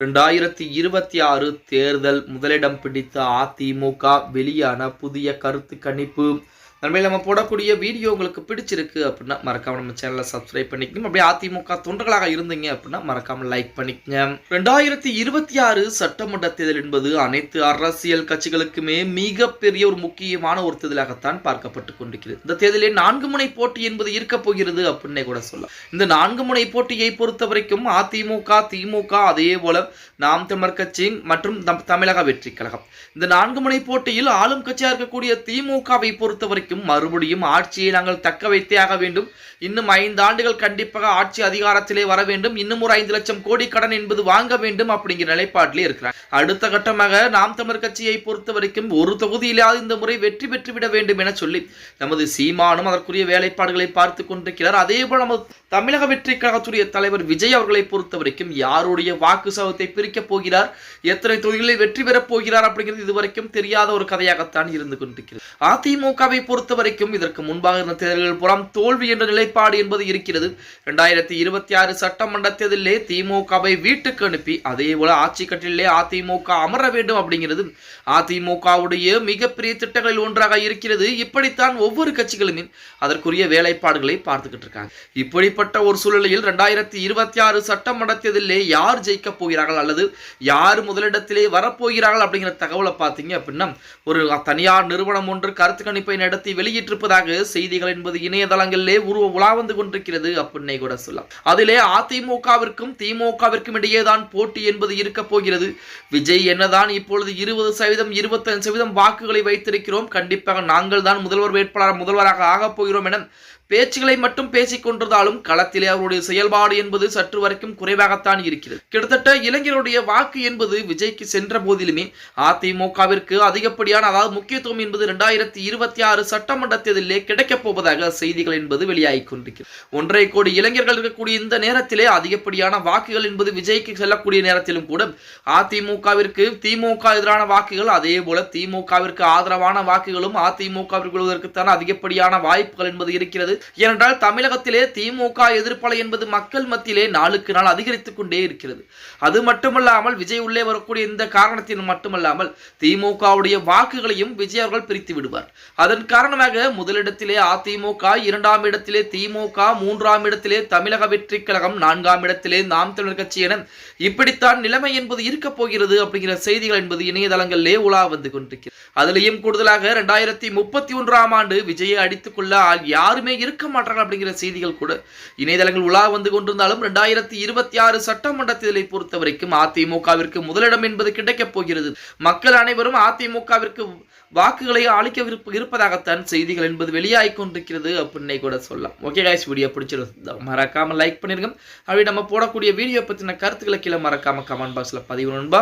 2026 தேர்தல் முதலிடம் பிடித்த அதிமுக வெளியான புதிய கருத்து கணிப்பு. நண்பர்களே, நம்ம போடக்கூடிய வீடியோ உங்களுக்கு பிடிச்சிருக்கு அப்படின்னா மறக்காம நம்ம சேனலை சப்ஸ்கிரைப் பண்ணிக்கணும். அப்படியே அதிமுக தொண்டர்களாக இருந்தீங்க அப்படின்னா மறக்காம லைக் பண்ணிக்கங்க. 2026 சட்டமன்ற தேர்தல் என்பது அனைத்து அரசியல் கட்சிகளுக்குமே மிகப்பெரிய ஒரு முக்கியமான ஒரு தேர்தலாகத்தான் பார்க்கப்பட்டு கொண்டிருக்கிறது. இந்த தேர்தலில் 4 முனை போட்டி என்பது இருக்க போகிறது அப்படின்னே கூட சொல்லலாம். இந்த 4 முனை போட்டியை பொறுத்த வரைக்கும் அதிமுக, திமுக, அதே போல நாம் தமிழர் கட்சி மற்றும் தமிழக வெற்றி கழகம், இந்த 4 முனை போட்டியில் ஆளும் கட்சியாக இருக்கக்கூடிய திமுகவை பொறுத்த வரைக்கும் மறுபடியும் ஆட்சியை நாங்கள் தக்க வைத்தே ஆக வேண்டும். இன்னும் 5 ஆண்டுகள் கண்டிப்பாக ஆட்சி அதிகாரத்திலே வர வேண்டும். இன்னும் ஒரு 5 லட்சம் கோடி கடன் என்பது வாங்க வேண்டும் அப்படிங்கிற நிலைப்பாட்டிலே இருக்கிறார். அடுத்த கட்டமாக நாம் தமிழர் கட்சியை பொறுத்த வரைக்கும் ஒரு தொகுதியிலாவது இந்த முறை வெற்றி பெற்றுவிட வேண்டும் என சொல்லி நமது சீமானும் அதற்குரிய வேலைப்பாடுகளை பார்த்து கொண்டிருக்கிறார். அதே போல நமது தமிழக வெற்றி கழகத்துடைய தலைவர் விஜய் அவர்களை பொறுத்த வரைக்கும் யாருடைய வாக்கு சதவீதத்தை பிரிக்கப் போகிறார், எத்தனை தொகுதிகளில் வெற்றி பெறப் போகிறார் அப்படிங்கிறது இதுவரைக்கும் தெரியாத ஒரு கதையாகத்தான் இருந்து கொண்டிருக்கிறது. அதிமுகவை பொறுத்த வரைக்கும் இதற்கு முன்பாக இருந்த தேர்தல்கள் புறம் தோல்வி என்ற நிலைப்பாடு என்பது இருக்கிறது. 2026 சட்டமன்ற தேர்தலிலே திமுகவை வீட்டுக்கு அனுப்பி அதே போல ஆட்சி கட்டிலே அதிமுக அமர வேண்டும் அப்படிங்கிறது அதிமுகவுடைய மிகப்பெரிய திட்டங்களில் ஒன்றாக இருக்கிறது. இப்படித்தான் ஒவ்வொரு கட்சிகளுமே அதற்குரிய வேலைப்பாடுகளை பார்த்துக்கிட்டு இருக்காங்க. இப்படிப்பட்ட ஒரு சூழ்நிலையில் 2026 சட்டமன்ற தேர்தலிலே யார் ஜெயிக்க போகிறார்கள் அல்லது யார் முதலிடத்திலே வரப்போகிறார்கள் அப்படிங்கிற தகவலை பார்த்தீங்க அப்படின்னா ஒரு தனியார் நிறுவனம் ஒன்று கருத்து கணிப்பை நடத்தி வெளியிட்டிருப்பதாக செய்திகள் என்பது இணையதளங்களிலே உலா வந்து கொண்டிருக்கிறது அப்படின்னே கூட சொல்லலாம். அதிலே அதிமுகவிற்கும் திமுகவிற்கும் இடையேதான் போட்டி என்பது இருக்க போகிறது. விஜய் என்னதான் இப்பொழுது 20%, 25% வாக்குகளை வைத்திருக்கிறோம், கண்டிப்பாக நாங்கள் தான் முதல்வராக ஆகப் போகிறோம் என பேச்சுகளை மட்டும் பேசிக் கொண்டிருந்தாலும் களத்திலே அவருடைய செயல்பாடு என்பது சற்று வரைக்கும் குறைவாகத்தான் இருக்கிறது. கிட்டத்தட்ட இளைஞருடைய வாக்கு என்பது விஜய்க்கு சென்ற போதிலுமே அதிமுகவிற்கு அதிகப்படியான அதாவது முக்கியத்துவம் என்பது 2026 சட்டமன்ற தேர்தலிலே கிடைக்கப் போவதாக செய்திகள் என்பது வெளியாகி கொண்டிருக்கிறது. 1.5 கோடி இளைஞர்கள் இருக்கக்கூடிய இந்த நேரத்திலே அதிகப்படியான வாக்குகள் என்பது விஜய்க்கு செல்லக்கூடிய நேரத்திலும் கூட அதிமுகவிற்கு திமுக எதிரான வாக்குகள் அதே போல திமுகவிற்கு ஆதரவான வாக்குகளும் அதிமுகவிற்கு விழுவதற்குத்தான் அதிகப்படியான வாய்ப்புகள் என்பது இருக்கிறது. ஏனென்றால் தமிழகத்திலே திமுக எதிர்ப்பலை என்பது மக்கள் மத்தியிலே நாளுக்கு நாள் அதிகரித்துக் கொண்டே இருக்கிறது. அது மட்டுமல்லாமல் விஜய் உள்ளே வரக்கூடிய இந்த காரணத்தின் மட்டுமல்லாமல் திமுகவுடைய வாக்குகளையும் விஜய் அவர்கள் பிரித்து விடுவார். அதன் காரணமாக முதலிடத்திலே அதிமுக, 2ஆம் இடத்திலே திமுக, 3ஆம் இடத்திலே தமிழக வெற்றி கழகம், 4ஆம் இடத்திலே நாம் தமிழர் கட்சி என இப்படித்தான் நிலைமை என்பது இருக்க போகிறது அப்படிங்கிற செய்திகள் என்பது இணையதளங்களிலே உலா வந்து கொண்டிருக்கிறது. அதிலேயும் கூடுதலாக 2031ஆம் ஆண்டு விஜயை அடித்துக் கொள்ள யாருமே இருக்க மாட்டார்கள் அப்படிங்கிற செய்திகள் கூட இணையதளங்கள் உலா வந்து கொண்டிருந்தாலும் 2026 சட்டமன்ற தேர்தலை பொறுத்த வரைக்கும் அதிமுகவிற்கு முதலிடம் என்பது கிடைக்கப் போகிறது. மக்கள் அனைவரும் அதிமுகவிற்கு வாக்குகளை அளிக்க இருப்பதாகத்தான் செய்திகள் என்பது வெளியாகி கொண்டிருக்கிறது அப்படின்னே கூட சொல்லலாம். ஓகே गाइस, வீடியோ பிடிச்சிருந்தா மறக்காம லைக் பண்ணிருங்க. அப்படி நம்ம போடக்கூடிய வீடியோ பத்தின கருத்துக்களை கீழே மறக்காம கமெண்ட் பாக்ஸ்ல பதிவு நண்பா.